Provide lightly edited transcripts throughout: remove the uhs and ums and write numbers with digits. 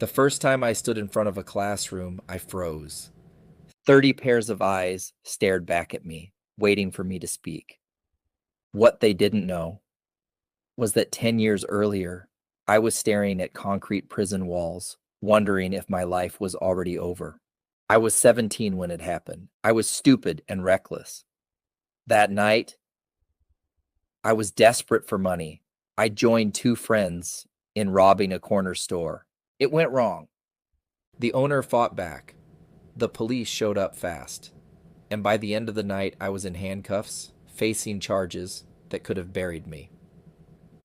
The first time I stood in front of a classroom, I froze. 30 pairs of eyes stared back at me, waiting for me to speak. What they didn't know was that 10 years earlier, I was staring at concrete prison walls, wondering if my life was already over. I was 17 when it happened. I was stupid and reckless. That night, I was desperate for money. I joined two friends in robbing a corner store. It went wrong. The owner fought back. The police showed up fast. And by the end of the night, I was in handcuffs, facing charges that could have buried me.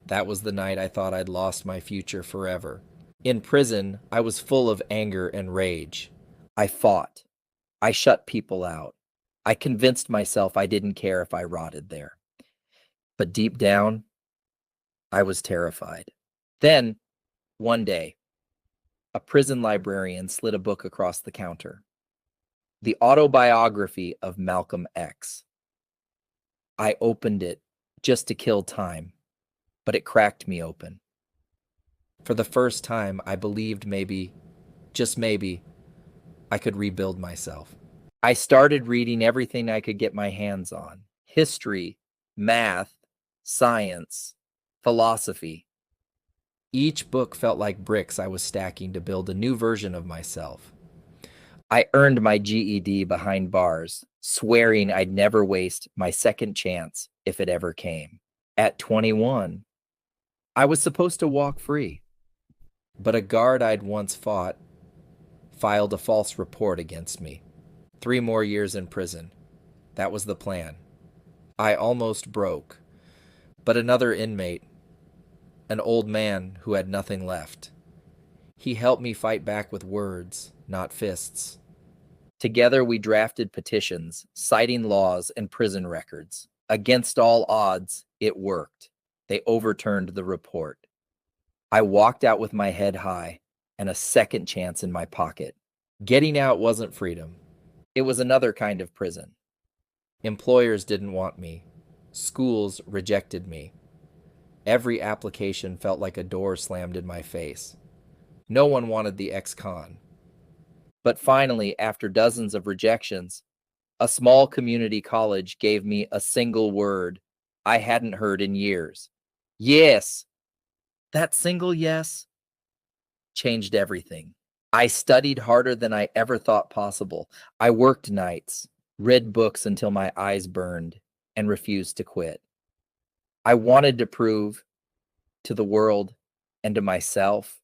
That was the night I thought I'd lost my future forever. In prison, I was full of anger and rage. I fought. I shut people out. I convinced myself I didn't care if I rotted there. But deep down, I was terrified. Then, one day, a prison librarian slid a book across the counter. The autobiography of Malcolm X. I opened it just to kill time, but it cracked me open. For the first time, I believed maybe, just maybe, I could rebuild myself. I started reading everything I could get my hands on: history, math, science, philosophy. Each book felt like bricks I was stacking to build a new version of myself. I earned my GED behind bars, swearing I'd never waste my second chance if it ever came. At 21, I was supposed to walk free, but a guard I'd once fought filed a false report against me. 3 more years in prison. That was the plan. I almost broke, but another inmate, an old man who had nothing left, he helped me fight back with words, not fists. Together we drafted petitions, citing laws and prison records. Against all odds, it worked. They overturned the report. I walked out with my head high and a second chance in my pocket. Getting out wasn't freedom. It was another kind of prison. Employers didn't want me. Schools rejected me. Every application felt like a door slammed in my face. No one wanted the ex-con. But finally, after dozens of rejections, a small community college gave me a single word I hadn't heard in years. Yes. That single yes changed everything. I studied harder than I ever thought possible. I worked nights, read books until my eyes burned, and refused to quit. I wanted to prove to the world and to myself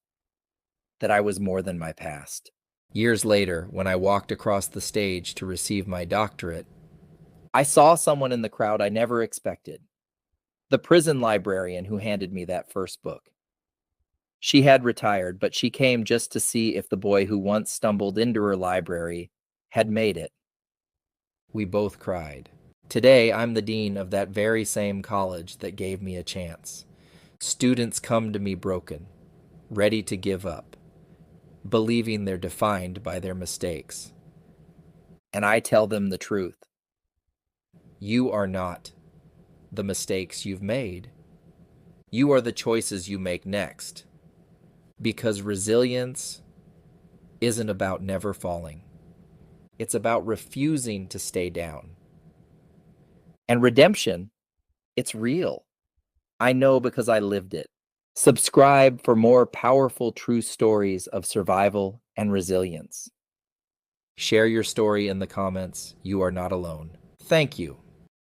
that I was more than my past. Years later, when I walked across the stage to receive my doctorate, I saw someone in the crowd I never expected. The prison librarian who handed me that first book. She had retired, but she came just to see if the boy who once stumbled into her library had made it. We both cried. Today, I'm the dean of that very same college that gave me a chance. Students come to me broken, ready to give up, believing they're defined by their mistakes. And I tell them the truth. You are not the mistakes you've made. You are the choices you make next. Because resilience isn't about never falling. It's about refusing to stay down. And redemption, it's real. I know because I lived it. Subscribe for more powerful true stories of survival and resilience. Share your story in the comments. You are not alone. Thank you.